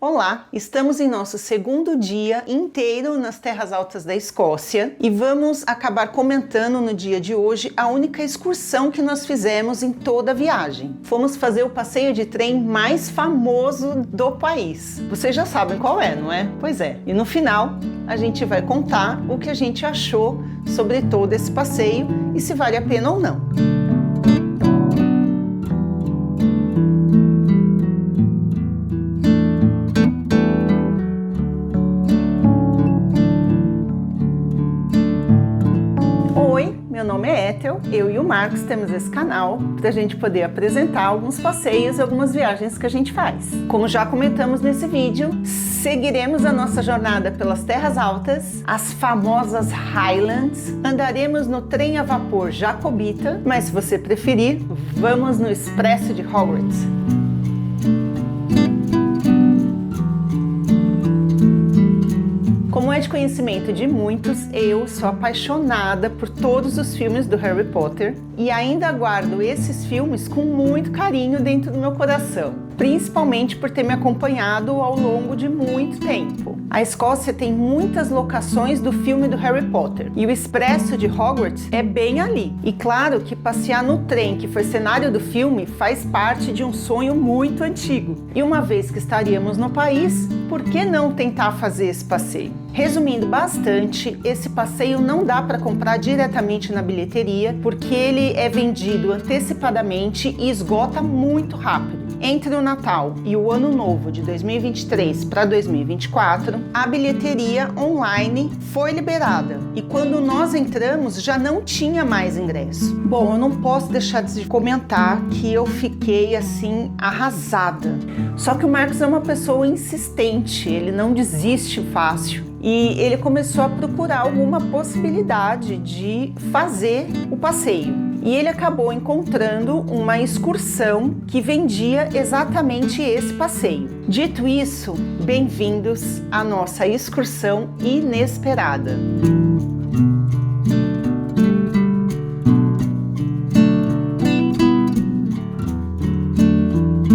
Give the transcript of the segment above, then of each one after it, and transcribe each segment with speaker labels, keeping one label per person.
Speaker 1: Olá, estamos em nosso segundo dia inteiro nas terras altas da Escócia e vamos acabar comentando no dia de hoje a única excursão que nós fizemos em toda a viagem. Fomos fazer o passeio de trem mais famoso do país. Vocês já sabem qual é, não é? Pois é. E no final a gente vai contar o que a gente achou sobre todo esse passeio e se vale a pena ou não. Meu nome é Ethel, eu e o Marcos temos esse canal para a gente poder apresentar alguns passeios e algumas viagens que a gente faz. Como já comentamos nesse vídeo, seguiremos a nossa jornada pelas terras altas, as famosas Highlands, andaremos no trem a vapor Jacobita, mas se você preferir, vamos no Expresso de Hogwarts. Como é de conhecimento de muitos, eu sou apaixonada por todos os filmes do Harry Potter e ainda guardo esses filmes com muito carinho dentro do meu coração, principalmente por ter me acompanhado ao longo de muito tempo. A Escócia tem muitas locações do filme do Harry Potter e o Expresso de Hogwarts é bem ali. E claro que passear no trem que foi cenário do filme faz parte de um sonho muito antigo. E uma vez que estaríamos no país, por que não tentar fazer esse passeio? Resumindo bastante, esse passeio não dá para comprar diretamente na bilheteria, porque ele é vendido antecipadamente e esgota muito rápido. Entre o Natal e o Ano Novo de 2023 para 2024, a bilheteria online foi liberada e quando nós entramos já não tinha mais ingresso. Bom, eu não posso deixar de comentar que eu fiquei assim arrasada. Só que o Marcos é uma pessoa insistente, ele não desiste fácil. E ele começou a procurar alguma possibilidade de fazer o passeio. E ele acabou encontrando uma excursão que vendia exatamente esse passeio. Dito isso, bem-vindos à nossa excursão inesperada.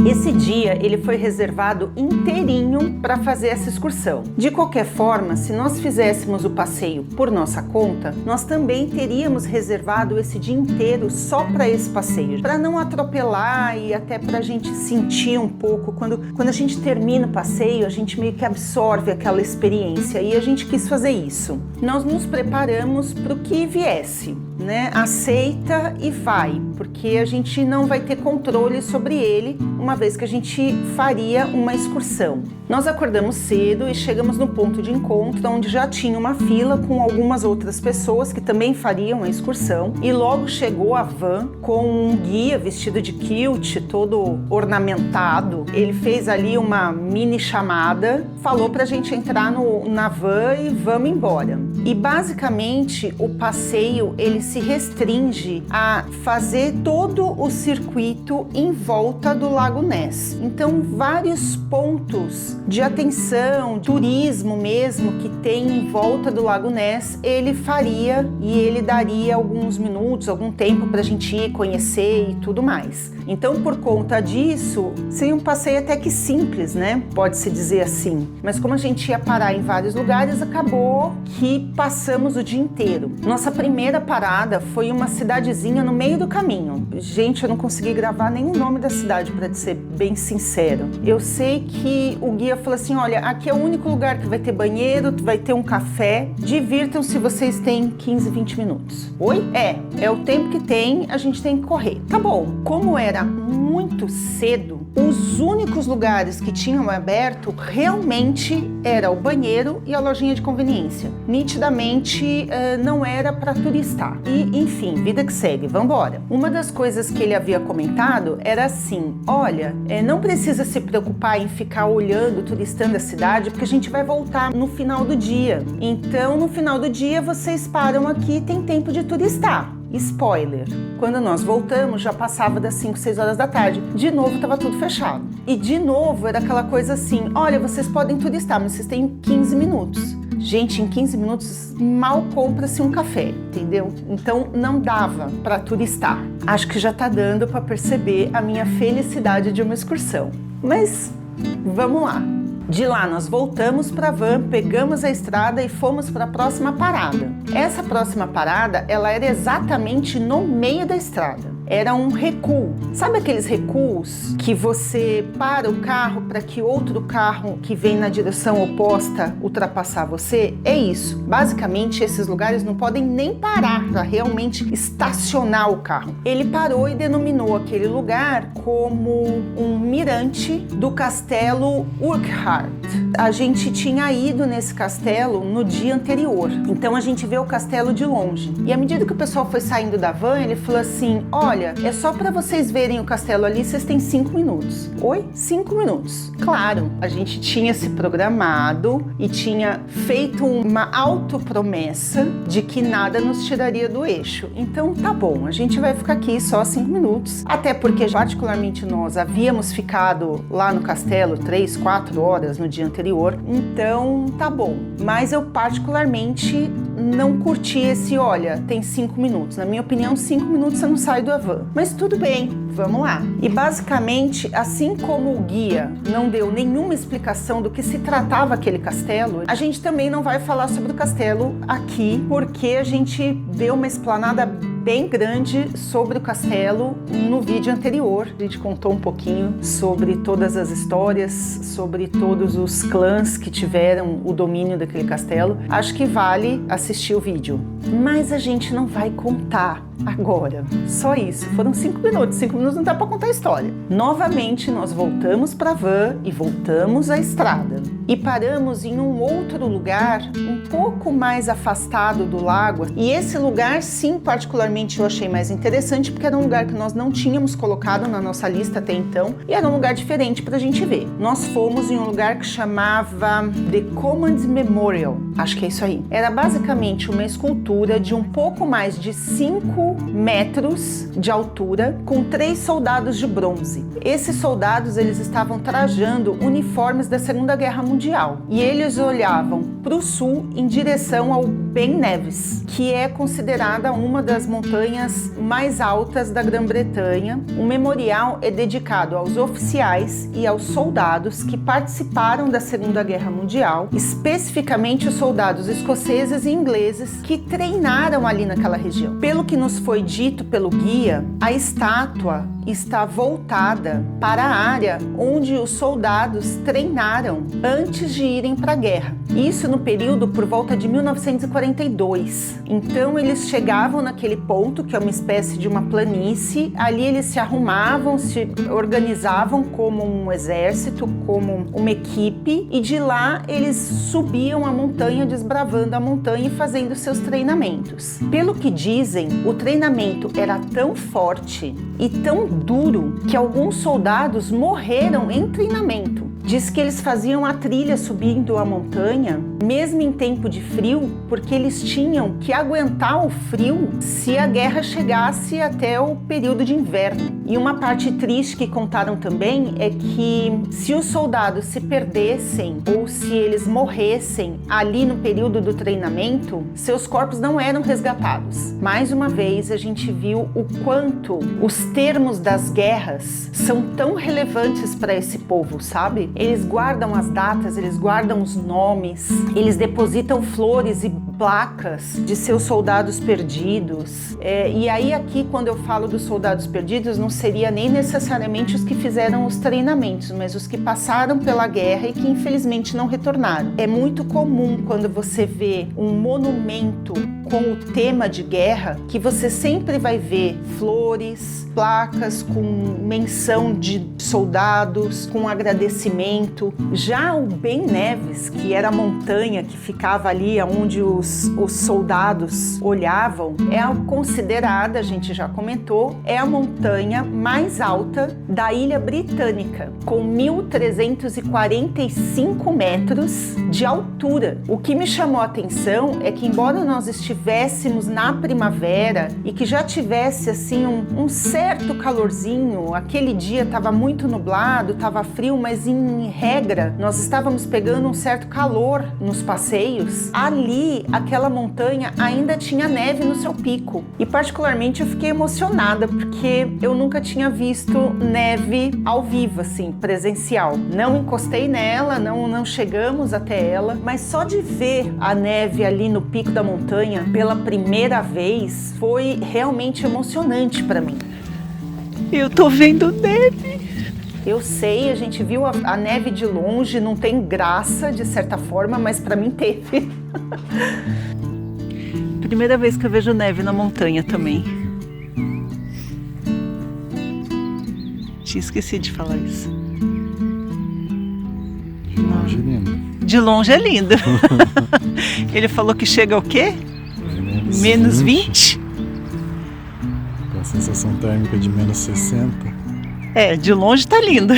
Speaker 1: Esse dia ele foi reservado inteirinho para fazer essa excursão. De qualquer forma, se nós fizéssemos o passeio por nossa conta, nós também teríamos reservado esse dia inteiro só para esse passeio, para não atropelar e até para a gente sentir um pouco. Quando a gente termina o passeio, a gente meio que absorve aquela experiência e a gente quis fazer isso. Nós nos preparamos para o que viesse, né? Aceita e vai, porque a gente não vai ter controle sobre ele uma vez que a gente faria uma excursão. Nós acordamos cedo e chegamos no ponto de encontro onde já tinha uma fila com algumas outras pessoas que também fariam a excursão e logo chegou a van com um guia vestido de kilt, todo ornamentado. Ele fez ali uma mini chamada, falou pra gente entrar na van e vamos embora. E basicamente o passeio ele se restringe a fazer todo o circuito em volta do Lago Ness. Então vários pontos de atenção, turismo mesmo que tem em volta do Lago Ness, ele faria e ele daria alguns minutos, algum tempo pra gente ir conhecer e tudo mais. Então por conta disso, seria um passeio até que simples, né? Pode-se dizer assim. Mas como a gente ia parar em vários lugares, acabou que passamos o dia inteiro. Nossa primeira parada foi uma cidadezinha no meio do caminho. Gente, eu não consegui gravar nem o nome da cidade, para ser bem sincero. Eu sei que o guia falou assim, olha, aqui é o único lugar que vai ter banheiro, vai ter um café, divirtam-se, vocês têm 15, 20 minutos. Oi? É o tempo que tem, a gente tem que correr. Tá bom. Como era muito cedo, os únicos lugares que tinham aberto realmente era o banheiro e a lojinha de conveniência. Nitidamente não era para turistar. E enfim, vida que segue, vambora. Uma das coisas que ele havia comentado era assim, olha, não precisa se preocupar em ficar olhando, turistando a cidade, porque a gente vai voltar no final do dia. Então no final do dia vocês param aqui e tem tempo de turistar. Spoiler, quando nós voltamos já passava das 5, 6 horas da tarde. De novo estava tudo fechado. E de novo era aquela coisa assim, olha, vocês podem turistar, mas vocês têm 15 minutos. Gente, em 15 minutos mal compra-se um café, entendeu? Então não dava para turistar. Acho que já tá dando para perceber a minha felicidade de uma excursão. Mas vamos lá. De lá nós voltamos para a van, pegamos a estrada e fomos para a próxima parada. Essa próxima parada, ela era exatamente no meio da estrada. Era um recuo. Sabe aqueles recuos que você para o carro para que outro carro que vem na direção oposta ultrapassar você? É isso. Basicamente, esses lugares não podem nem parar para realmente estacionar o carro. Ele parou e denominou aquele lugar como um mirante do castelo Urquhart. A gente tinha ido nesse castelo no dia anterior. Então a gente vê o castelo de longe. E à medida que o pessoal foi saindo da van, ele falou assim: olha, é só para vocês verem o castelo ali, vocês têm 5 minutos. Oi? 5 minutos. Claro, a gente tinha se programado e tinha feito uma autopromessa de que nada nos tiraria do eixo. Então tá bom, a gente vai ficar aqui só 5 minutos. Até porque, particularmente nós, havíamos ficado lá no castelo 3, 4 horas no dia anterior. Então tá bom. Mas eu particularmente não curti esse, olha, tem 5 minutos. Na minha opinião, 5 minutos você não sai da van. Mas tudo bem, vamos lá. E basicamente, assim como o guia não deu nenhuma explicação do que se tratava aquele castelo, a gente também não vai falar sobre o castelo aqui, porque a gente deu uma explanada bem grande sobre o castelo no vídeo anterior. A gente contou um pouquinho sobre todas as histórias, sobre todos os clãs que tiveram o domínio daquele castelo. Acho que vale assistir o vídeo. Mas a gente não vai contar agora. Só isso. Foram 5 minutos. 5 minutos não dá para contar a história. Novamente, nós voltamos para a van e voltamos à estrada. E paramos em um outro lugar, um pouco mais afastado do lago. E esse lugar, sim, particularmente eu achei mais interessante, porque era um lugar que nós não tínhamos colocado na nossa lista até então. E era um lugar diferente para a gente ver. Nós fomos em um lugar que chamava The Command Memorial. Acho que é isso aí. Era basicamente uma escultura de um pouco mais de 5 metros de altura, com 3 soldados de bronze. Esses soldados, eles estavam trajando uniformes da Segunda Guerra Mundial. E eles olhavam para o sul em direção ao Ben Nevis, que é considerada uma das montanhas mais altas da Grã-Bretanha. O memorial é dedicado aos oficiais e aos soldados que participaram da Segunda Guerra Mundial, especificamente os soldados escoceses e ingleses que treinaram ali naquela região. Pelo que nos foi dito pelo guia, a estátua está voltada para a área onde os soldados treinaram antes de irem para a guerra. Isso no período por volta de 1942. Então eles chegavam naquele ponto, que é uma espécie de uma planície, ali eles se arrumavam, se organizavam como um exército, como uma equipe, e de lá eles subiam a montanha, desbravando a montanha e fazendo seus treinamentos. Pelo que dizem, o treinamento era tão forte e tão duro que alguns soldados morreram em treinamento. Diz que eles faziam a trilha subindo a montanha, mesmo em tempo de frio, porque eles tinham que aguentar o frio se a guerra chegasse até o período de inverno. E uma parte triste que contaram também é que se os soldados se perdessem ou se eles morressem ali no período do treinamento, seus corpos não eram resgatados. Mais uma vez a gente viu o quanto os termos das guerras são tão relevantes para esse povo, sabe? Eles guardam as datas, eles guardam os nomes, eles depositam flores e placas de seus soldados perdidos. E aí aqui, quando eu falo dos soldados perdidos, não seria nem necessariamente os que fizeram os treinamentos, mas os que passaram pela guerra e que infelizmente não retornaram. É muito comum quando você vê um monumento com o tema de guerra, que você sempre vai ver flores, placas com menção de soldados, com agradecimento. Já o Ben Nevis, que era a montanha que ficava ali onde os soldados olhavam, é considerada, a gente já comentou, é a montanha mais alta da ilha britânica, com 1.345 metros de altura. O que me chamou a atenção é que, embora nós estivéssemos na primavera e que já tivesse assim um certo calorzinho, aquele dia estava muito nublado, estava frio, mas em regra nós estávamos pegando um certo calor nos passeios. Ali a aquela montanha ainda tinha neve no seu pico. E particularmente eu fiquei emocionada porque eu nunca tinha visto neve ao vivo, assim, presencial. Não encostei nela, não chegamos até ela, mas só de ver a neve ali no pico da montanha pela primeira vez foi realmente emocionante para mim.
Speaker 2: Eu tô vendo neve.
Speaker 1: Eu sei, a gente viu a neve de longe, não tem graça de certa forma, mas para mim teve.
Speaker 2: Primeira vez que eu vejo neve na montanha também. Tinha esquecido de falar isso.
Speaker 3: De longe é lindo.
Speaker 2: De longe é lindo. Ele falou que chega ao quê? Menos 20?
Speaker 3: Com a sensação térmica de menos 60.
Speaker 2: É, de longe tá lindo.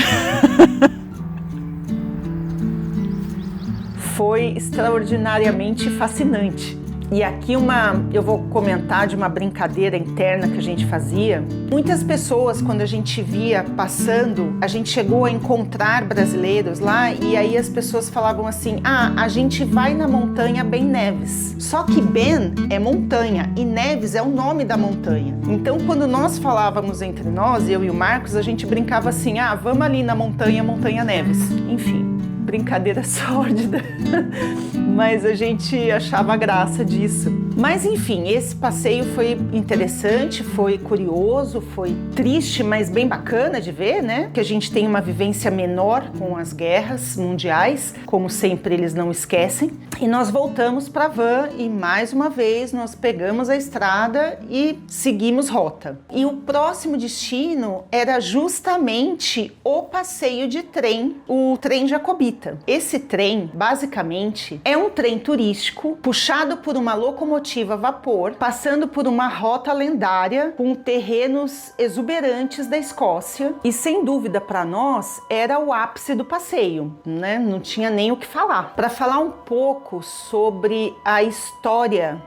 Speaker 1: Foi extraordinariamente fascinante. E aqui eu vou comentar de uma brincadeira interna que a gente fazia. Muitas pessoas, quando a gente via passando, a gente chegou a encontrar brasileiros lá e aí as pessoas falavam assim: a gente vai na montanha Ben Neves. Só que Ben é montanha e Neves é o nome da montanha. Então, quando nós falávamos entre nós, eu e o Marcos, a gente brincava assim: vamos ali na montanha, Montanha Neves. Enfim. Brincadeira sórdida, mas a gente achava graça disso. Mas enfim, esse passeio foi interessante, foi curioso, foi triste, mas bem bacana de ver, né? Que a gente tem uma vivência menor com as guerras mundiais, como sempre eles não esquecem. E nós voltamos para a van e mais uma vez nós pegamos a estrada e seguimos rota. E o próximo destino era justamente o passeio de trem, o trem Jacobita. Esse trem, basicamente, é um trem turístico puxado por uma locomotiva a vapor, passando por uma rota lendária com terrenos exuberantes da Escócia e, sem dúvida, para nós, era o ápice do passeio, né? Não tinha nem o que falar. Para falar um pouco sobre a história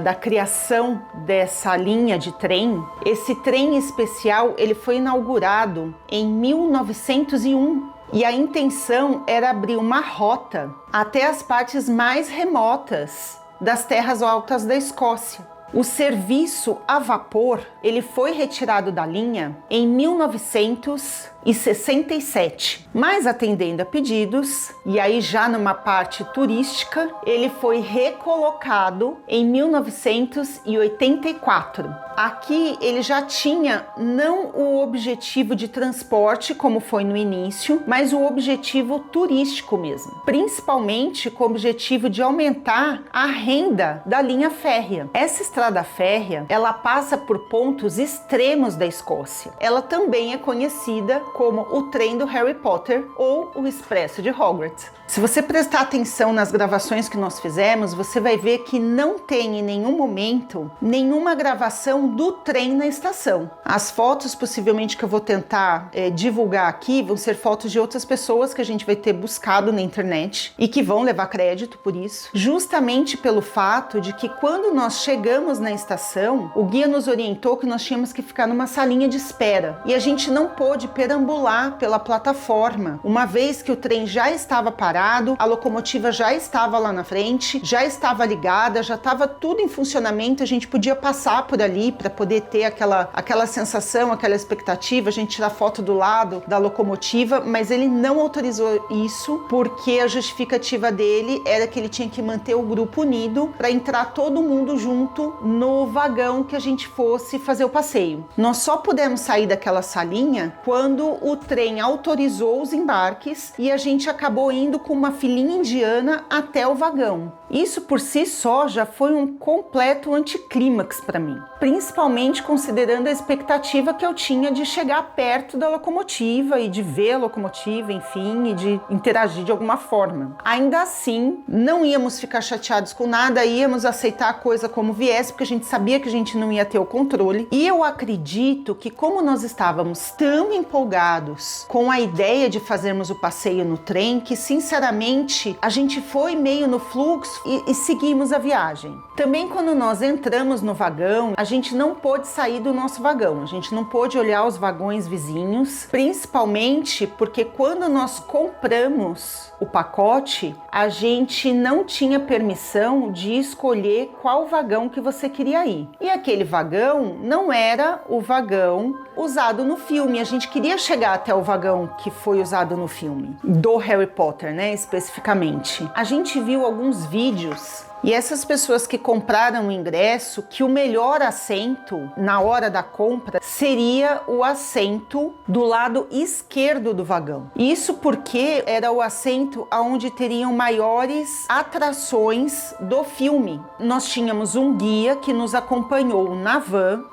Speaker 1: da criação dessa linha de trem, esse trem especial ele foi inaugurado em 1901. E a intenção era abrir uma rota até as partes mais remotas das terras altas da Escócia. O serviço a vapor ele foi retirado da linha em 1967, mas atendendo a pedidos, e aí já numa parte turística, ele foi recolocado em 1984. Aqui ele já tinha não o objetivo de transporte, como foi no início, mas o objetivo turístico mesmo, principalmente com o objetivo de aumentar a renda da linha férrea. Essa estrada férrea, ela passa por pontos extremos da Escócia. Ela também é conhecida como o trem do Harry Potter ou o Expresso de Hogwarts. Se você prestar atenção nas gravações que nós fizemos, você vai ver que não tem em nenhum momento nenhuma gravação do trem na estação. As fotos, possivelmente, que eu vou tentar divulgar aqui, vão ser fotos de outras pessoas que a gente vai ter buscado na internet e que vão levar crédito por isso, justamente pelo fato de que quando nós chegamos na estação, o guia nos orientou que nós tínhamos que ficar numa salinha de espera e a gente não pôde perambular pela plataforma, uma vez que o trem já estava parado, a locomotiva já estava lá na frente, já estava ligada, já estava tudo em funcionamento, a gente podia passar por ali para poder ter aquela sensação, aquela expectativa, a gente tirar foto do lado da locomotiva, mas ele não autorizou isso porque a justificativa dele era que ele tinha que manter o grupo unido para entrar todo mundo junto no vagão que a gente fosse fazer o passeio. Nós só pudemos sair daquela salinha quando o trem autorizou os embarques e a gente acabou indo com uma filinha indiana até o vagão. Isso por si só já foi um completo anticlímax para mim, principalmente considerando a expectativa que eu tinha de chegar perto da locomotiva e de ver a locomotiva, enfim, e de interagir de alguma forma. Ainda assim, não íamos ficar chateados com nada, íamos aceitar a coisa como viesse, porque a gente sabia que a gente não ia ter o controle. E eu acredito que como nós estávamos tão empolgados empolgados com a ideia de fazermos o passeio no trem que, sinceramente, a gente foi meio no fluxo e seguimos a viagem. Também quando nós entramos no vagão, a gente não pôde sair do nosso vagão, a gente não pôde olhar os vagões vizinhos, principalmente porque quando nós compramos o pacote, a gente não tinha permissão de escolher qual vagão que você queria ir. E aquele vagão não era o vagão usado no filme. A gente queria chegar até o vagão que foi usado no filme, do Harry Potter, né, especificamente. A gente viu alguns vídeos e essas pessoas que compraram o ingresso, que o melhor assento na hora da compra seria o assento do lado esquerdo do vagão. Isso porque era o assento onde teriam maiores atrações do filme. Nós tínhamos um guia que nos acompanhou na van.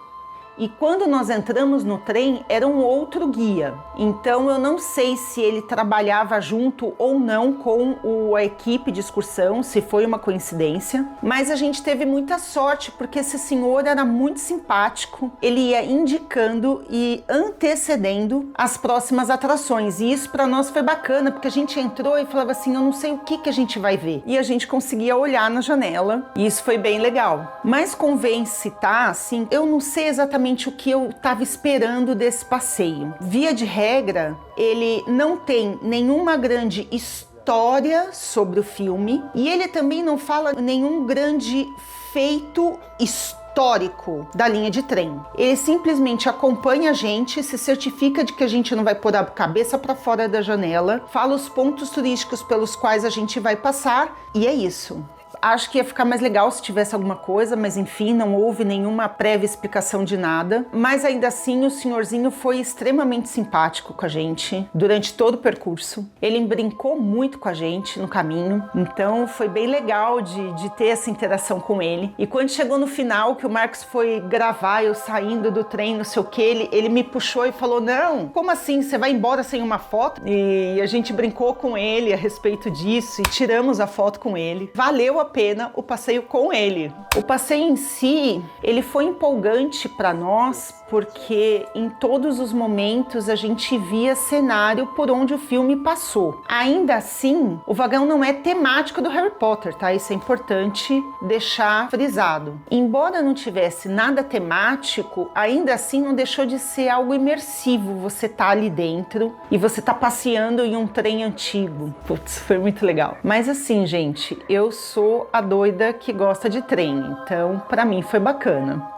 Speaker 1: E quando nós entramos no trem, era um outro guia. Então eu não sei se ele trabalhava junto ou não com a equipe de excursão, se foi uma coincidência. Mas a gente teve muita sorte, porque esse senhor era muito simpático. Ele ia indicando e antecedendo as próximas atrações. E isso para nós foi bacana, porque a gente entrou e falava assim, eu não sei o que a gente vai ver. E a gente conseguia olhar na janela. E isso foi bem legal. Mas convém citar, assim, eu não sei exatamente o que eu estava esperando desse passeio. Via de regra, ele não tem nenhuma grande história sobre o filme e ele também não fala nenhum grande feito histórico da linha de trem. Ele simplesmente acompanha a gente, se certifica de que a gente não vai pôr a cabeça para fora da janela, fala os pontos turísticos pelos quais a gente vai passar e é isso. Acho que ia ficar mais legal se tivesse alguma coisa, mas enfim, não houve nenhuma prévia explicação de nada. Mas ainda assim, o senhorzinho foi extremamente simpático com a gente durante todo o percurso. Ele brincou muito com a gente no caminho, então foi bem legal de ter essa interação com ele. E quando chegou no final, que o Marcos foi gravar eu saindo do trem, não sei o que, ele me puxou e falou, não, como assim, você vai embora sem uma foto? E a gente brincou com ele a respeito disso e tiramos a foto com ele. Valeu a pena o passeio com ele. O passeio em si, ele foi empolgante para nós porque em todos os momentos a gente via cenário por onde o filme passou. Ainda assim, o vagão não é temático do Harry Potter, tá? Isso é importante deixar frisado. Embora não tivesse nada temático, ainda assim não deixou de ser algo imersivo. Você tá ali dentro e você tá passeando em um trem antigo. Putz, foi muito legal. Mas assim, gente, eu sou a doida que gosta de trem, então para mim foi bacana.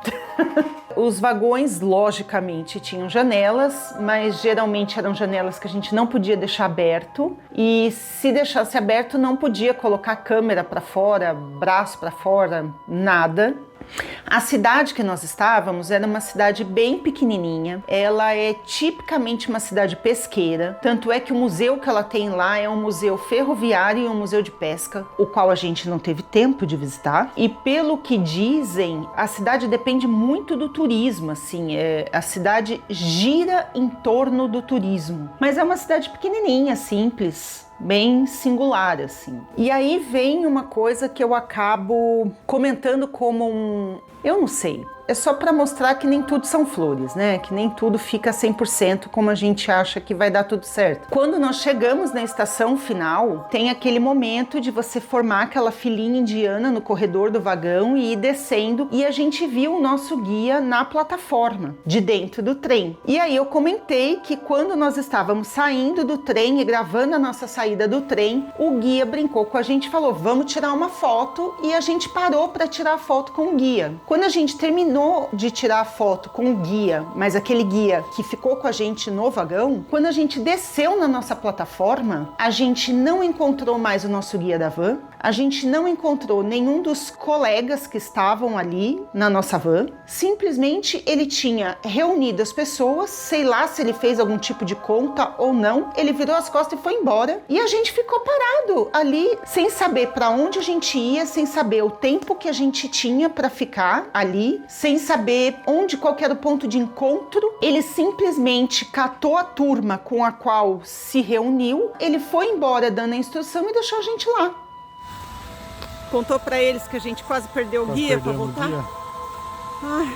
Speaker 1: Os vagões, logicamente, tinham janelas, mas geralmente eram janelas que a gente não podia deixar aberto. E se deixasse aberto, não podia colocar a câmera para fora, braço para fora, nada. A cidade que nós estávamos era uma cidade bem pequenininha, ela é tipicamente uma cidade pesqueira, tanto é que o museu que ela tem lá é um museu ferroviário e um museu de pesca, o qual a gente não teve tempo de visitar, e pelo que dizem, a cidade depende muito do turismo, assim, a cidade gira em torno do turismo, mas é uma cidade pequenininha, simples, bem singular, assim. E aí vem uma coisa que eu acabo comentando como eu não sei, é só para mostrar que nem tudo são flores, né? Que nem tudo fica 100% como a gente acha que vai dar tudo certo. Quando nós chegamos na estação final, tem aquele momento de você formar aquela filinha indiana no corredor do vagão e ir descendo, e a gente viu o nosso guia na plataforma de dentro do trem. E aí eu comentei que quando nós estávamos saindo do trem e gravando a nossa saída do trem, o guia brincou com a gente e falou, vamos tirar uma foto, e a gente parou para tirar a foto com o guia. Quando a gente terminou de tirar a foto com o guia, mas aquele guia que ficou com a gente no vagão, quando a gente desceu na nossa plataforma, a gente não encontrou mais o nosso guia da van, a gente não encontrou nenhum dos colegas que estavam ali na nossa van, simplesmente ele tinha reunido as pessoas, sei lá se ele fez algum tipo de conta ou não, ele virou as costas e foi embora, e a gente ficou parado ali, sem saber para onde a gente ia, sem saber o tempo que a gente tinha para ficar ali, sem saber qual era o ponto de encontro. Ele simplesmente catou a turma com a qual se reuniu, ele foi embora dando a instrução e deixou a gente lá. Contou pra eles que a gente quase perdeu o guia pra voltar? Ai,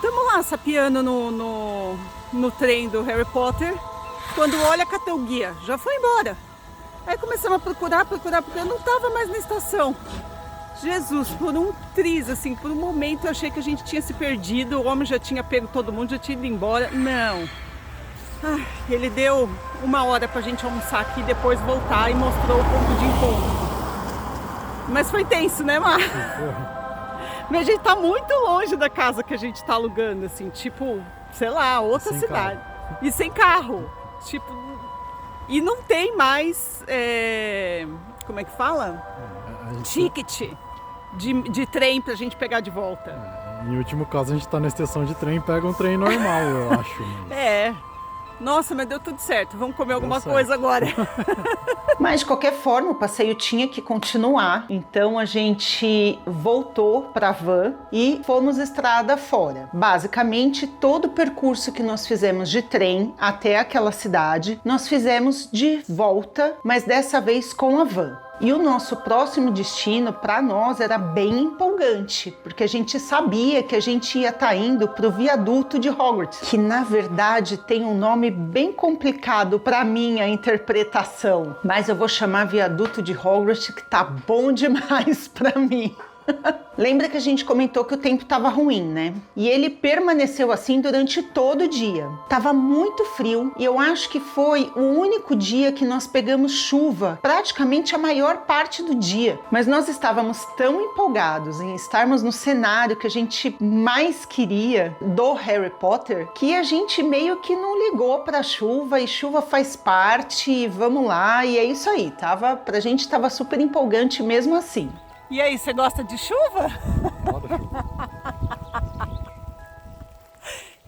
Speaker 1: tamo lá sapeando
Speaker 2: no trem do Harry Potter. Quando olha, cadê o guia? Já foi embora. Aí começamos a procurar, porque eu não estava mais na estação. Jesus, por um triz, assim, por um momento eu achei que a gente tinha se perdido, o homem já tinha pego todo mundo, já tinha ido embora. Não. Ele deu 1 hora pra gente almoçar aqui e depois voltar e mostrou o ponto de encontro. Mas foi tenso, né, Mar? Mas a gente tá muito longe da casa que a gente tá alugando, assim, tipo, sei lá, outra cidade. E sem carro. Tipo, e não tem mais, como é que fala? Ticket de trem pra gente pegar de volta.
Speaker 3: Em último caso, a gente tá na estação de trem e pega um trem normal, eu acho. Mas...
Speaker 2: Nossa, mas deu tudo certo. Vamos comer alguma coisa agora.
Speaker 1: Mas de qualquer forma, o passeio tinha que continuar. Então a gente voltou para a van e fomos estrada fora. Basicamente, todo o percurso que nós fizemos de trem até aquela cidade, nós fizemos de volta, mas dessa vez com a van. E o nosso próximo destino, para nós, era bem empolgante, porque a gente sabia que a gente ia estar indo para o viaduto de Hogwarts, que na verdade tem um nome bem complicado para minha interpretação, mas eu vou chamar viaduto de Hogwarts, que tá bom demais para mim. Lembra que a gente comentou que o tempo estava ruim, né? E ele permaneceu assim durante todo o dia. Tava muito frio e eu acho que foi o único dia que nós pegamos chuva, praticamente a maior parte do dia. Mas nós estávamos tão empolgados em estarmos no cenário que a gente mais queria do Harry Potter, que a gente meio que não ligou pra chuva, e chuva faz parte, vamos lá, e é isso aí. Pra gente tava super empolgante mesmo assim.
Speaker 2: E aí, você gosta de chuva?
Speaker 3: Adoro chuva.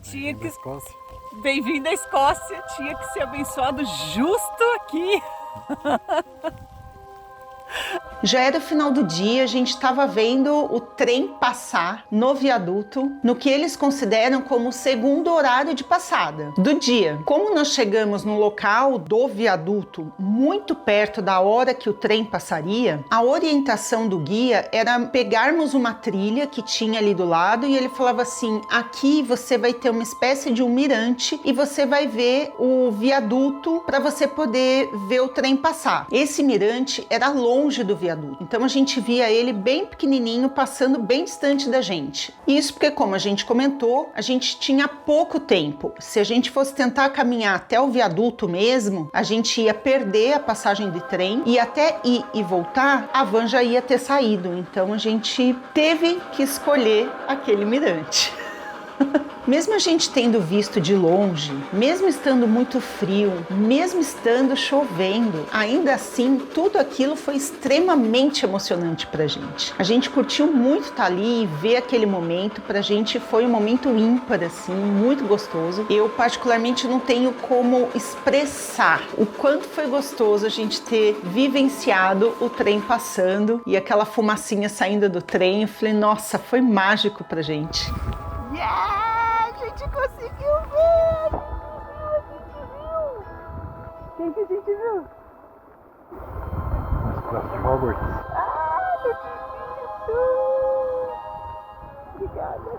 Speaker 2: Tinha que...
Speaker 3: Escócia.
Speaker 2: Bem-vindo à Escócia, tinha que ser abençoado justo aqui.
Speaker 1: Já era o final do dia, a gente estava vendo o trem passar no viaduto, no que eles consideram como o segundo horário de passada do dia. Como nós chegamos no local do viaduto muito perto da hora que o trem passaria, a orientação do guia era pegarmos uma trilha que tinha ali do lado e ele falava assim: aqui você vai ter uma espécie de um mirante e você vai ver o viaduto para você poder ver o trem passar. Esse mirante era longe do viaduto. Então a gente via ele bem pequenininho, passando bem distante da gente. Isso porque, como a gente comentou, a gente tinha pouco tempo. Se a gente fosse tentar caminhar até o viaduto mesmo, a gente ia perder a passagem de trem e até ir e voltar, a van já ia ter saído. Então a gente teve que escolher aquele mirante. Mesmo a gente tendo visto de longe, mesmo estando muito frio, mesmo estando chovendo, ainda assim, tudo aquilo foi extremamente emocionante pra gente. A gente curtiu muito estar ali e ver aquele momento. Pra gente foi um momento ímpar, assim, muito gostoso. Eu, particularmente, não tenho como expressar o quanto foi gostoso a gente ter vivenciado o trem passando e aquela fumacinha saindo do trem. Eu falei, nossa, foi mágico pra gente.
Speaker 2: Yeah! A gente conseguiu ver! A gente viu! Quem que a gente viu?
Speaker 3: As praças de Hogwarts.
Speaker 2: Ah, que bonito! Obrigada.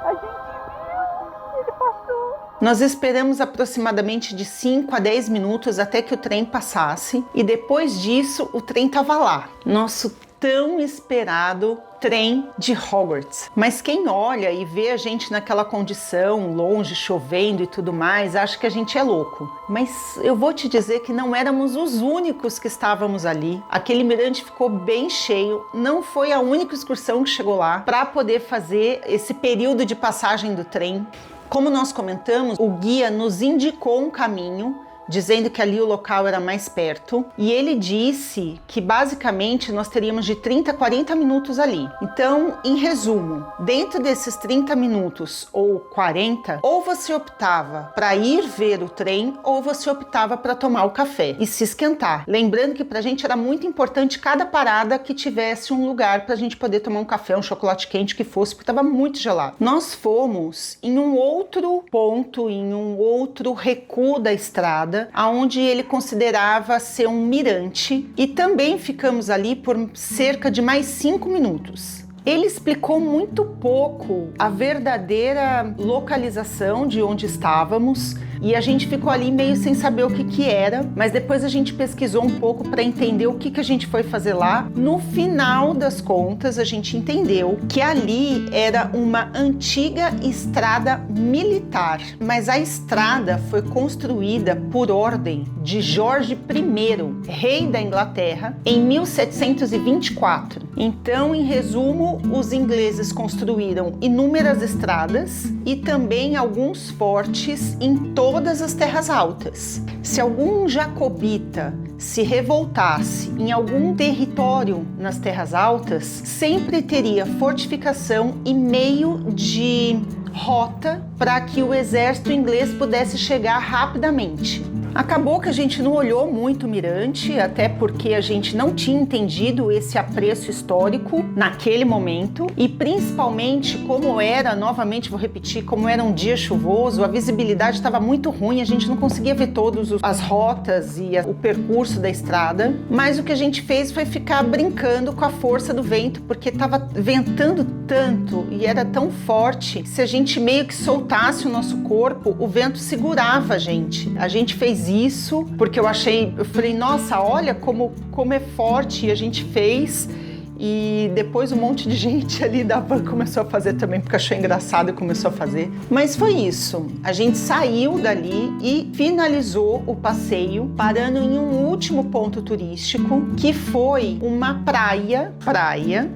Speaker 2: A gente viu! Ele passou!
Speaker 1: Nós esperamos aproximadamente de 5 a 10 minutos até que o trem passasse e depois disso o trem estava lá. Nosso tão esperado trem de Hogwarts. Mas quem olha e vê a gente naquela condição, longe, chovendo e tudo mais, acha que a gente é louco. Mas eu vou te dizer que não éramos os únicos que estávamos ali. Aquele mirante ficou bem cheio. Não foi a única excursão que chegou lá para poder fazer esse período de passagem do trem. Como nós comentamos, o guia nos indicou um caminho, dizendo que ali o local era mais perto, e ele disse que basicamente nós teríamos de 30 a 40 minutos ali. Então, em resumo, dentro desses 30 minutos ou 40, ou você optava para ir ver o trem, ou você optava para tomar o café e se esquentar. Lembrando que pra gente era muito importante cada parada que tivesse um lugar pra gente poder tomar um café, um chocolate quente, que fosse, porque estava muito gelado. Nós fomos em um outro ponto, em um outro recuo da estrada, aonde ele considerava ser um mirante, e também ficamos ali por cerca de mais 5 minutos. Ele explicou muito pouco a verdadeira localização de onde estávamos e a gente ficou ali meio sem saber o que era, mas depois a gente pesquisou um pouco para entender o que a gente foi fazer lá. No final das contas, a gente entendeu que ali era uma antiga estrada militar, mas a estrada foi construída por ordem de Jorge I, rei da Inglaterra, em 1724. Então, em resumo, os ingleses construíram inúmeras estradas e também alguns fortes em todas as terras altas. Se algum jacobita se revoltasse em algum território nas terras altas, sempre teria fortificação e meio de rota para que o exército inglês pudesse chegar rapidamente. Acabou que a gente não olhou muito o mirante, até porque a gente não tinha entendido esse apreço histórico naquele momento e principalmente como era, novamente vou repetir, como era um dia chuvoso, a visibilidade estava muito ruim, a gente não conseguia ver todas as rotas e o percurso da estrada, mas o que a gente fez foi ficar brincando com a força do vento, porque estava ventando tanto e era tão forte, se a gente meio que soltasse o nosso corpo, o vento segurava a gente. A gente fez isso porque eu falei, nossa, olha como é forte, e a gente fez. E depois um monte de gente ali da van começou a fazer também, porque achou engraçado e começou a fazer. Mas foi isso. A gente saiu dali e finalizou o passeio parando em um último ponto turístico, que foi uma praia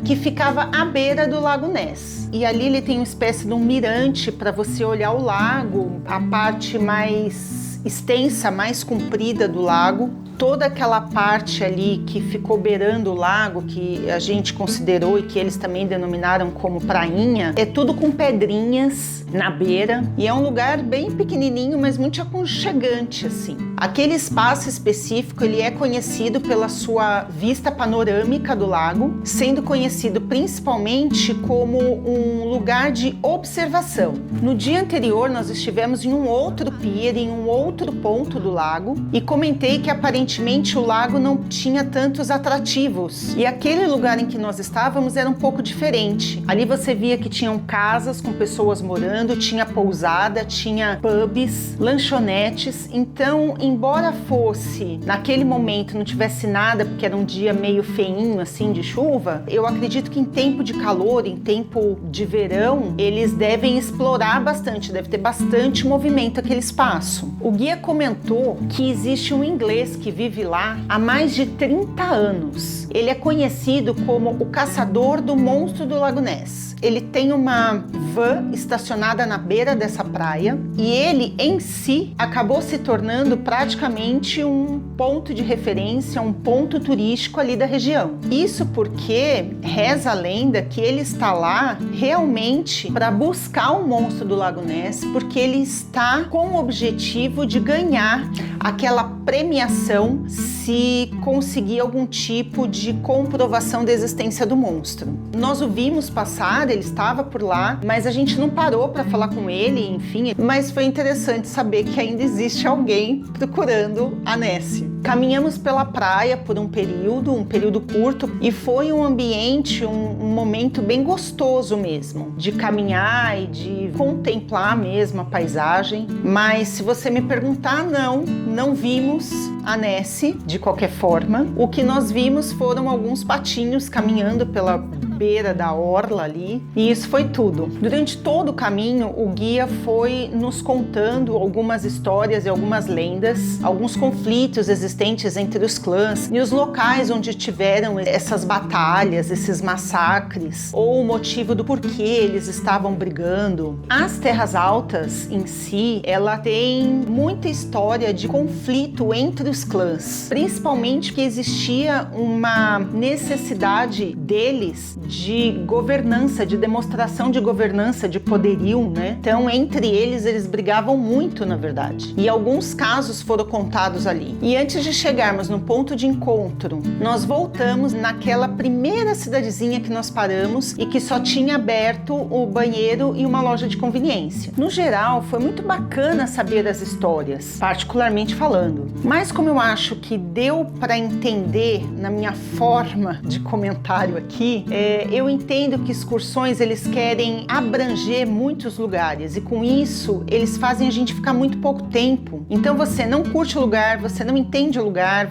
Speaker 1: que ficava à beira do Lago Ness. E ali ele tem uma espécie de um mirante para você olhar o lago, a parte mais extensa, mais comprida do lago. Toda aquela parte ali que ficou beirando o lago, que a gente considerou e que eles também denominaram como prainha, é tudo com pedrinhas na beira e é um lugar bem pequenininho, mas muito aconchegante, assim. Aquele espaço específico, ele é conhecido pela sua vista panorâmica do lago, sendo conhecido principalmente como um lugar de observação. No dia anterior, nós estivemos em um outro pier, em um outro ponto do lago, e comentei que aparentemente o lago não tinha tantos atrativos e aquele lugar em que nós estávamos era um pouco diferente. Ali você via que tinham casas com pessoas morando, tinha pousada, tinha pubs, lanchonetes. Então, embora fosse naquele momento não tivesse nada, porque era um dia meio feinho assim de chuva, eu acredito que em tempo de calor, em tempo de verão, eles devem explorar bastante, deve ter bastante movimento aquele espaço. O guia comentou que existe um inglês que vive lá há mais de 30 anos. Ele é conhecido como o caçador do monstro do Lago Ness. Ele tem uma van estacionada na beira dessa praia e ele em si acabou se tornando praticamente um ponto de referência, um ponto turístico ali da região. Isso porque reza a lenda que ele está lá realmente para buscar o monstro do Lago Ness, porque ele está com o objetivo de ganhar aquela premiação se conseguir algum tipo de comprovação da existência do monstro. Nós o vimos passar, ele estava por lá, mas a gente não parou para falar com ele, enfim, mas foi interessante saber que ainda existe alguém procurando a Nessie. Caminhamos pela praia por um período curto, e foi um ambiente, um momento bem gostoso mesmo, de caminhar e de contemplar mesmo a paisagem. Mas se você me perguntar, não vimos a Nessie de qualquer forma. O que nós vimos foram alguns patinhos caminhando pela beira da orla ali, e isso foi tudo. Durante todo o caminho, o guia foi nos contando algumas histórias e algumas lendas, alguns conflitos existentes entre os clãs e os locais onde tiveram essas batalhas, esses massacres, ou o motivo do porquê eles estavam brigando. As Terras Altas em si, ela tem muita história de conflito entre os clãs, principalmente que existia uma necessidade deles de governança, de demonstração de governança, de poderio, né? Então, entre eles brigavam muito, na verdade. E alguns casos foram contados ali. E antes de chegarmos no ponto de encontro, nós voltamos naquela primeira cidadezinha que nós paramos e que só tinha aberto o banheiro e uma loja de conveniência. No geral, foi muito bacana saber as histórias, particularmente falando. Mas como eu acho que deu para entender na minha forma de comentário aqui, Eu entendo que excursões eles querem abranger muitos lugares e com isso eles fazem a gente ficar muito pouco tempo. Então você não curte o lugar, você não entende o lugar,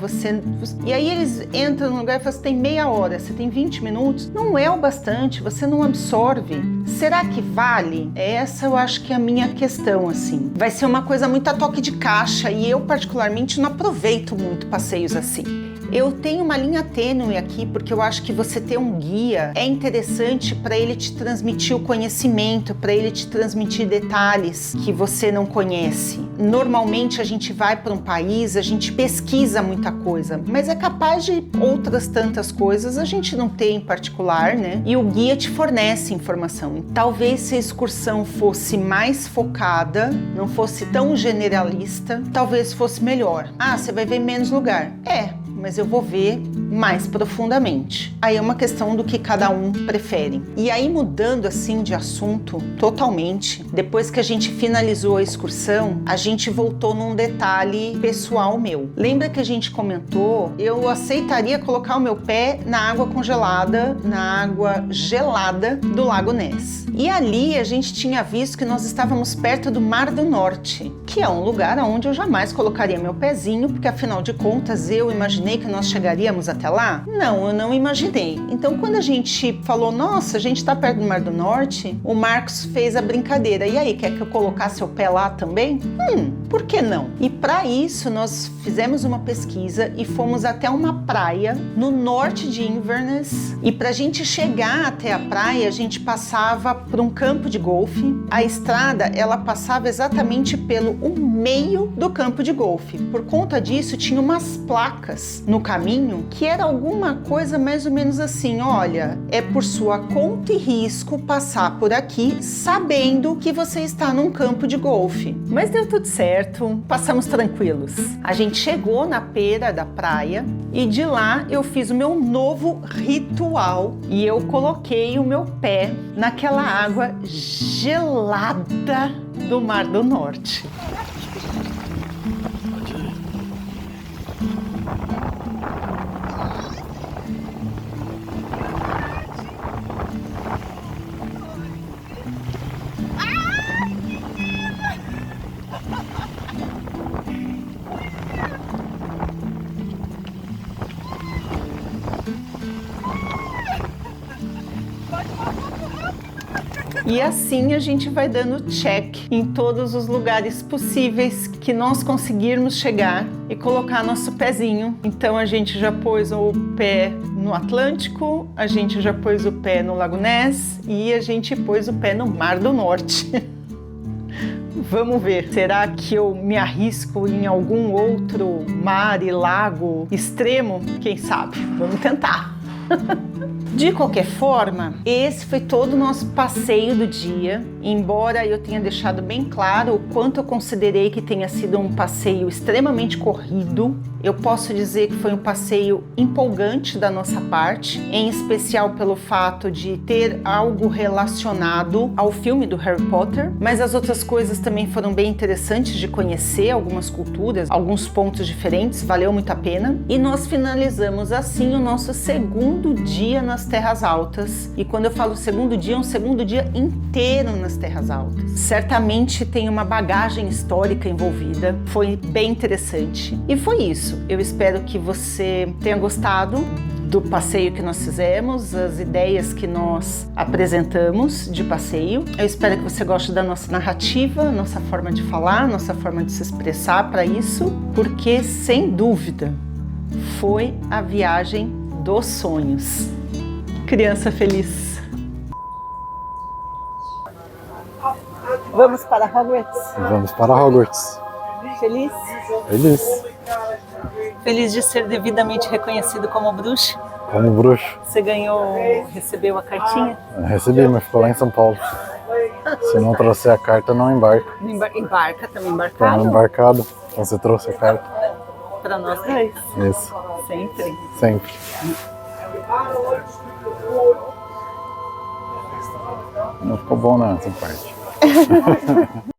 Speaker 1: e aí eles entram no lugar e falam, você tem meia hora, você tem 20 minutos, não é o bastante, você não absorve. Será que vale? Essa eu acho que é a minha questão, assim. Vai ser uma coisa muito a toque de caixa e eu particularmente não aproveito muito passeios assim. Eu tenho uma linha tênue aqui porque eu acho que você ter um guia é interessante para ele te transmitir o conhecimento, para ele te transmitir detalhes que você não conhece. Normalmente a gente vai para um país, a gente pesquisa muita coisa, mas é capaz de outras tantas coisas a gente não ter em particular, né? E o guia te fornece informação. Talvez se a excursão fosse mais focada, não fosse tão generalista, talvez fosse melhor. Ah, você vai ver menos lugar. Mas eu vou ver mais profundamente. Aí é uma questão do que cada um prefere. E aí, mudando assim de assunto totalmente, depois que a gente finalizou a excursão, a gente voltou num detalhe pessoal meu. Lembra que a gente comentou, eu aceitaria colocar o meu pé na água congelada, na água gelada do Lago Ness. E ali a gente tinha visto que nós estávamos perto do Mar do Norte, que é um lugar onde eu jamais colocaria meu pezinho, porque afinal de contas eu imaginei que nós chegaríamos até lá? Não, eu não imaginei. Então quando a gente falou, nossa, a gente está perto do Mar do Norte, o Marcos fez a brincadeira. E aí, quer que eu colocasse o pé lá também? Por que não? E para isso nós fizemos uma pesquisa e fomos até uma praia no norte de Inverness. E para a gente chegar até a praia, a gente passava por um campo de golfe. A estrada, ela passava exatamente pelo meio do campo de golfe. Por conta disso, tinha umas placas no caminho que era alguma coisa mais ou menos assim, olha, é por sua conta e risco passar por aqui sabendo que você está num campo de golfe. Mas deu tudo certo, passamos tranquilos. A gente chegou na pera da praia e de lá eu fiz o meu novo ritual e eu coloquei o meu pé naquela água gelada do Mar do Norte. E assim a gente vai dando check em todos os lugares possíveis que nós conseguirmos chegar e colocar nosso pezinho. Então a gente já pôs o pé no Atlântico, a gente já pôs o pé no Lago Ness e a gente pôs o pé no Mar do Norte. Vamos ver, será que eu me arrisco em algum outro mar e lago extremo? Quem sabe? Vamos tentar. De qualquer forma, esse foi todo o nosso passeio do dia, embora eu tenha deixado bem claro o quanto eu considerei que tenha sido um passeio extremamente corrido. Eu posso dizer que foi um passeio empolgante da nossa parte, em especial pelo fato de ter algo relacionado ao filme do Harry Potter, mas as outras coisas também foram bem interessantes de conhecer, algumas culturas, alguns pontos diferentes, valeu muito a pena. E nós finalizamos assim o nosso segundo dia nas Terras Altas. E quando eu falo segundo dia, é um segundo dia inteiro nas Terras Altas. Certamente tem uma bagagem histórica envolvida, foi bem interessante. E foi isso. Eu espero que você tenha gostado do passeio que nós fizemos, as ideias que nós apresentamos de passeio. Eu espero que você goste da nossa narrativa, nossa forma de falar, nossa forma de se expressar para isso, porque sem dúvida foi a viagem dos sonhos. Criança feliz. Vamos para Hogwarts?
Speaker 3: Vamos para Hogwarts.
Speaker 1: Feliz?
Speaker 3: Feliz.
Speaker 1: Feliz de ser devidamente reconhecido como bruxo?
Speaker 3: Como bruxo.
Speaker 1: Você recebeu a cartinha?
Speaker 3: Eu recebi, mas ficou lá em São Paulo. Se não trouxer a carta, não embarca.
Speaker 1: Embarca, também
Speaker 3: Tá
Speaker 1: embarcado?
Speaker 3: embarcado. Então você trouxe a carta.
Speaker 1: Para nós dois.
Speaker 3: Isso.
Speaker 1: Sempre.
Speaker 3: Sempre. Não ficou bom não essa parte.